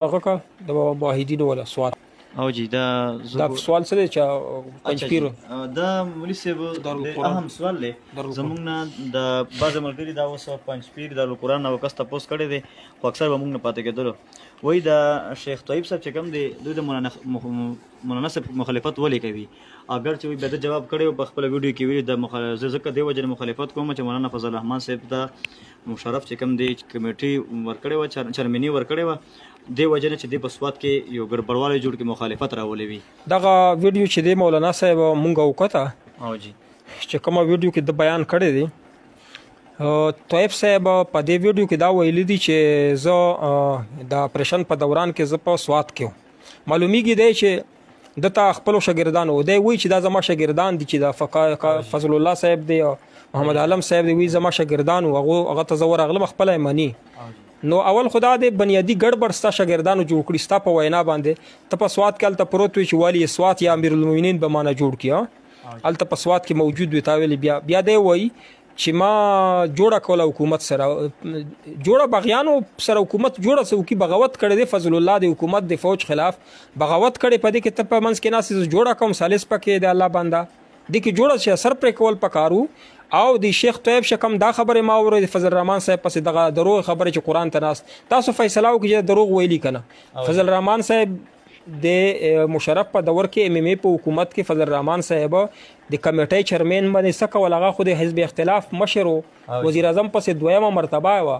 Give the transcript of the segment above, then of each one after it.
هغه کا د موحدینو ولا سوال او جی دا سوال څه دی چې پنځپیر دا مولوي صاحب د اهم سوال دی زمونږ نه د بعض ملګري دا اوس پنځپیر د قرآن او کس تپوس کړی دی خو اکثر به موږ نه پاتې کېدلو وایي د شیخ طیب صاحب چې کوم دی دوی د مولانا صاحب مخالفت ولې کوي اگر چې وایي بیا د جواب کړی په خپله ویډیو کې ویلي د زه ځکه دې وجې نه مخالفت کوم چې مولانا فضل الرحمن صاحب ته مشرف چې کوم دی کمیټې ورکړې وه چرمني ورکړې وه دې وجه نه چې دې په سوات کې یو ګډوډوالی جوړ کړي مخالفت راولې وي دغه ویډیو چې دی مولانا صاحب مونږ وکړه او جی چې کومه ویډیو کې د بیان کړی دی طیب صاحب په دې ویډیو کې دا ویلي دي چې زه د اپریشن په دوران کې زه په سوات کې معلومیږي دی چې دته خپلو شاګردانو دی وایي چې دا زما شاګردان دي چې د فضل الله صاحب دی محمد عالم صاحب دی وایي زما شاګردان و هغه ته زه ورغلم خپله یې مني نو اول خدا دې بنیادی ګډوډ ستا شاګردانو جوړ کړي ستا په وینا باندې ته په سوات کې هلته پروت وي چې والی سوات یا امیر المؤمنین به مانه جوړ کړي هلته په سوات کې موجود وي تا ویلې بیا دی وایي چې ما جوړه کوله حکومت سره جوړه بغیانو سره حکومت جوړه څوکي بغاوت کړی دی فضل الله د حکومت د فوج خلاف بغاوت کړی په دې کې ته په منځ کې ناسې جوړه کوم سالس پکې د الله بنده دې کې جوړه چې اثر پرې کول پکارو او د شیخ طیب شکم دا خبره ما اورید فضل الرحمن صاحب پس دغه دروغ خبره چې قرآن ته ناست تاسو فیصله وکړئ دروغ ویلي کنه فضل الرحمن صاحب د مشرف په دور کې ام ام ای په حکومت کې فضل الرحمن صاحب د کمیټې چیرمن باندې څه کول هغه خو د حزب اختلاف مشر وزیر اعظم پسې دویمه مرتبه وه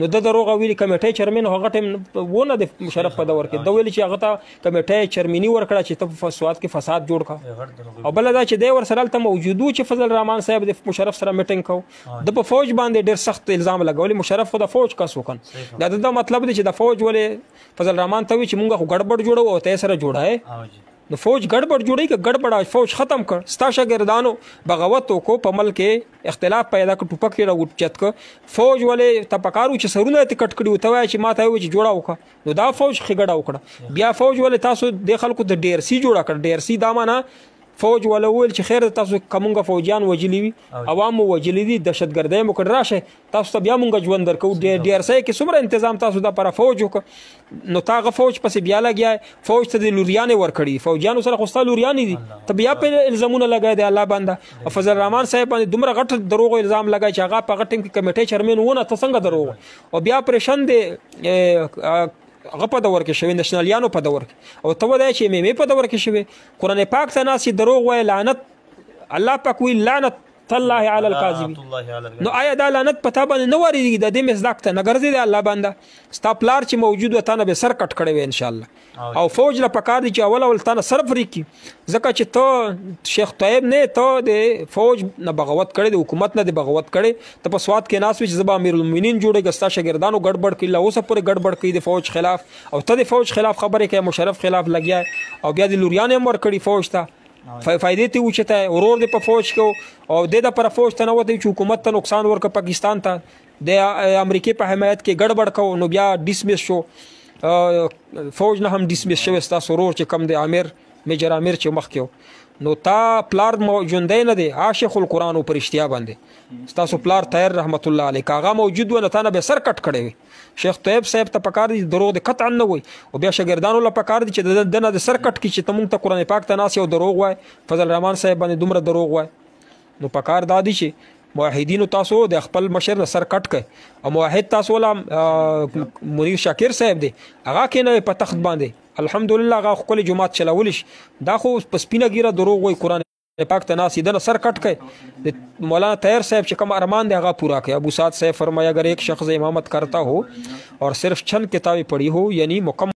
نو د دروغ ویلي کمیټې چیرمن هغه ټیم ونه د مشرف په دور کې د ویلي چې هغه ته کمیټې چیرمني ورکړه چې ته په سوات کې فساد جوړ کړه او بل دا چې دی ورسره هلته موجودو چې فضل الرحمن صاحب د مشرف سره میټینګ کوو د په فوج باندې ډېر سخت الزام لګولي مشرف خو د فوج کس وکړ دا د مطلب دی چې د فوج ولې فضل الرحمن ته وي چې مونږ خو ګډوډ جوړو او ته سره جوړه د فوج ګډوډ جوړی که ګډوډ فوج ختم کړ ستا شاګردانو بغاوت وکړو په ملک کې اختلاف پیدا کړ ټوپک یې راوچت کړ فوج ولې ته پکارو چې سرونه یې کټ کړي ته وایي چې ما ته وایي چې جوړه وکړه نو دا فوج ښې ګډه وکړه بیا فوج ولې تاسو د خلکو د ډیر سی جوړه کړ ډیر سی دا معنی فوج ولا ویل چې خیر تاسو کومه فوجیان وجلی وي عوام وجلی دي دهشتګردۍ مو کړ راشه تاسو ته بیا مونږ ژوند درکو ډیر سې کې څومره تنظیم تاسو د پر فوج وک نو تاغه فوج پس بیا لګیا فوج ته د لوریانې ور کړی فوجیانو سره خوستا لوریانې دي ته بیا په الزامونه لګای دی الله بنده فضل الرحمن صاحب باندې دومره غټ دروغ الزام لګای چې هغه په غټ کې کمیټې چیرمن ونه ته څنګه دروغ او بیا پریشن دی هغه په دور کې شوی نشنالیانو په دور کې او ته ودای چې مې په دور کې شوی قرآن پاک ته ناسي دروغ وای لعنت الله پاک وی لعنت الله علی الکاذبین نو آیا دا لعنت پتا باندې نو وریږي د دې مزداق ته نګرځي دی الله بنده ستا پلار چې موجود وته نه به سر کټ کړي وي ان شاء الله او فوج له پکار دي چې اول تانه صرف ریکی ځکه چې ته شیخ طیب نه ته د فوج نه بغاوت کړي د حکومت نه د بغاوت کړي ته په سوات کې ناس چې زبا امیر المؤمنین جوړه ګستا شاګردانو ګډوډ کړي له اوسه پورې ګډوډ کړي د فوج خلاف او ته د فوج خلاف خبرې کوي مشرف خلاف لګیا او بیا د لوریان امر کړي فوج ته فائدې ته وچته ورور د په فوج کې او د پر فوج ته نه وته چې حکومت ته نقصان ورک پاکستان ته د امریکای په حمایت کې ګډوډ کو نو بیا ډیسمس شو فوج نه هم ډیسمس شو تاسو ورور چې کم د امیر میجر امیر چې مخ کې نو تا پلار ژوندی نه دی عاشق القرآن او پرشتیا باندې تاسو پلار طاهر رحمت الله علیه کاغه موجود و نه تا نه به سر کټ کړی وي شیخ طیب صاحب ته پکار دي دروغ د قطعا نه وي او بیا شاګردانو له پکار دي چې دنه د سر کټ کی چې تمونږ ته قرآن پاک ته ناس یو دروغ وای فضل الرحمن صاحب باندې دومره دروغ وای نو پکار دادی چې موحدینو تاسو د خپل مشر نه سر کټ کړي او موحد تاسو ولا منیر شاکر صاحب دی هغه کې نه په تخت باندې الحمدلله هغه خپل جماعت چلولش دا خو په سپینه ګیره دروغ وای قرآن پاک ته ناس دنه سر کټ کړي مولانا طاهر صاحب چې کوم ارمان دی هغه پورا کړي ابو سعد صاحب فرمایا اگر ایک شخص امامت کرتا ہو اور صرف چند کتابیں پڑھی ہو یعنی مکمل